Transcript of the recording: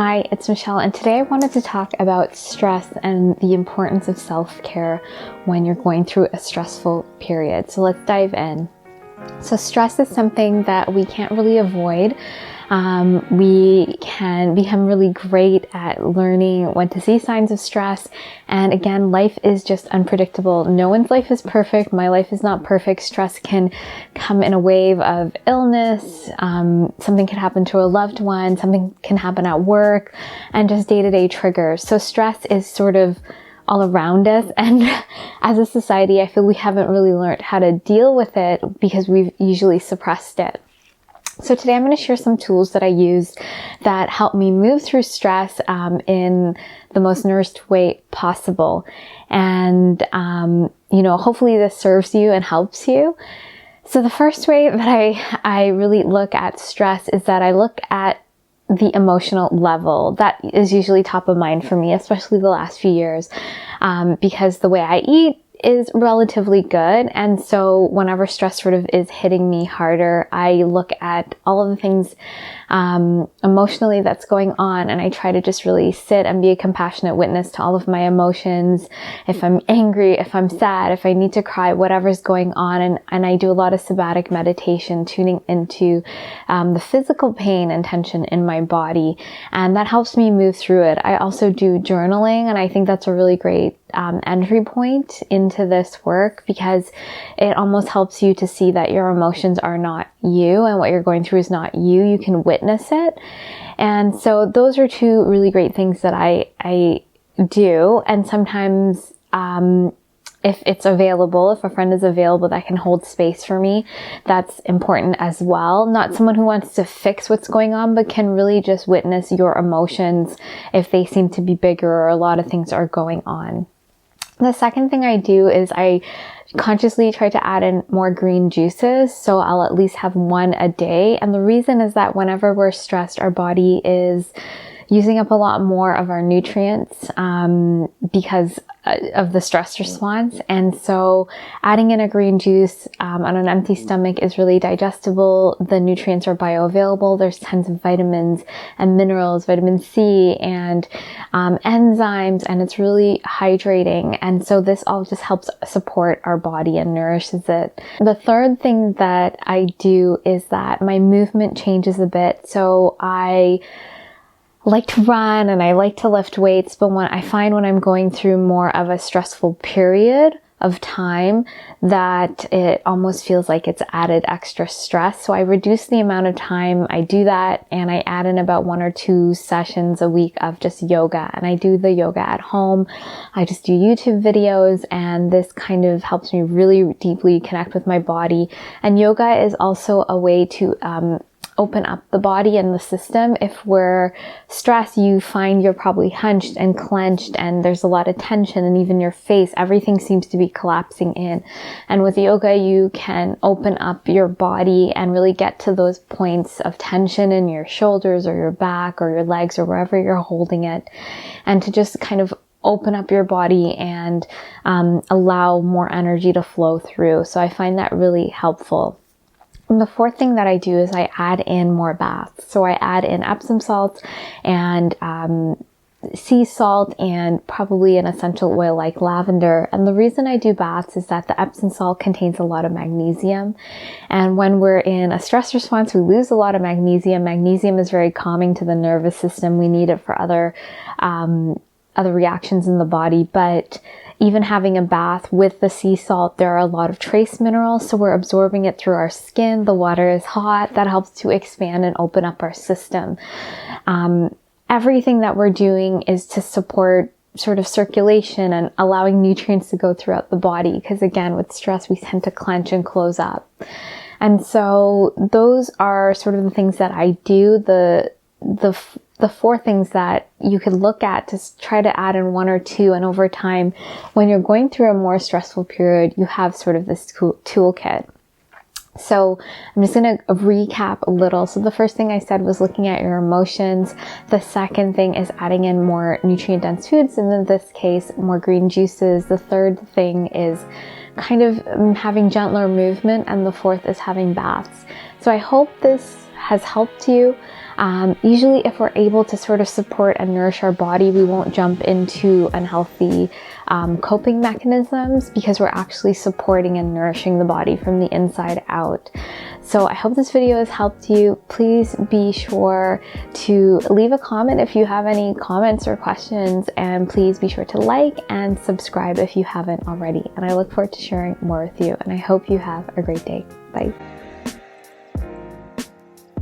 Hi, it's Michelle, and today I wanted to talk about stress and the importance of self-care when you're going through a stressful period. So let's dive in. So stress is something that we can't really avoid. We can become really great at learning when to see signs of stress. And again, life is just unpredictable. No one's life is perfect. My life is not perfect. Stress can come in a wave of illness. Something can happen to a loved one. Something can happen at work, and just day-to-day triggers. So stress is sort of all around us. And as a society, I feel we haven't really learned how to deal with it because we've usually suppressed it. So today I'm going to share some tools that I use that help me move through stress in the most nourished way possible. And, hopefully this serves you and helps you. So the first way that I really look at stress is that I look at the emotional level. That is usually top of mind for me, especially the last few years, because the way I eat is relatively good. And so whenever stress sort of is hitting me harder, I look at all of the things emotionally that's going on, and I try to just really sit and be a compassionate witness to all of my emotions. If I'm angry, if I'm sad, if I need to cry, whatever's going on. And I do a lot of somatic meditation, tuning into the physical pain and tension in my body. And that helps me move through it. I also do journaling, and I think that's a really great entry point into this work, because it almost helps you to see that your emotions are not you and what you're going through is not you. You can witness it. And so those are two really great things that I do. And sometimes, if it's available, if a friend is available that can hold space for me, that's important as well. Not someone who wants to fix what's going on, but can really just witness your emotions if they seem to be bigger or a lot of things are going on. The second thing I do is I consciously try to add in more green juices. So I'll at least have one a day. And the reason is that whenever we're stressed, our body is using up a lot more of our nutrients because of the stress response. And so adding in a green juice on an empty stomach is really digestible. The nutrients are bioavailable. There's tons of vitamins and minerals, vitamin C and enzymes, and it's really hydrating. And so this all just helps support our body and nourishes it. The third thing that I do is that my movement changes a bit. So I like to run and I like to lift weights, but when I'm going through more of a stressful period of time, that it almost feels like it's added extra stress. So I reduce the amount of time I do that, and I add in about 1 or 2 sessions a week of just yoga. And I do the yoga at home. I just do YouTube videos, and this kind of helps me really deeply connect with my body. And yoga is also a way to open up the body and the system. If we're stressed, you find you're probably hunched and clenched, and there's a lot of tension, and even your face, everything seems to be collapsing in. And with yoga, you can open up your body and really get to those points of tension in your shoulders or your back or your legs or wherever you're holding it, and to just kind of open up your body and allow more energy to flow through. So I find that really helpful. And the fourth thing that I do is I add in more baths. So I add in Epsom salts and sea salt and probably an essential oil like lavender. And the reason I do baths is that the Epsom salt contains a lot of magnesium. And when we're in a stress response, we lose a lot of magnesium. Magnesium is very calming to the nervous system. We need it for other reactions in the body. But even having a bath with the sea salt, there are a lot of trace minerals, so we're absorbing it through our skin. The water is hot. That helps to expand and open up our system. Everything that we're doing is to support sort of circulation and allowing nutrients to go throughout the body, because again, with stress, we tend to clench and close up. And so those are sort of the things that I do. The 4 things that you could look at to try to add in 1 or 2. And over time, when you're going through a more stressful period, you have sort of this toolkit. So I'm just going to recap a little. So the first thing I said was looking at your emotions. The second thing is adding in more nutrient-dense foods, and in this case, more green juices. The third thing is kind of having gentler movement, and the fourth is having baths. So I hope this has helped you. Usually if we're able to sort of support and nourish our body, we won't jump into unhealthy coping mechanisms, because we're actually supporting and nourishing the body from the inside out. So I hope this video has helped you. Please be sure to leave a comment if you have any comments or questions, and please be sure to like and subscribe if you haven't already. And I look forward to sharing more with you, and I hope you have a great day. Bye.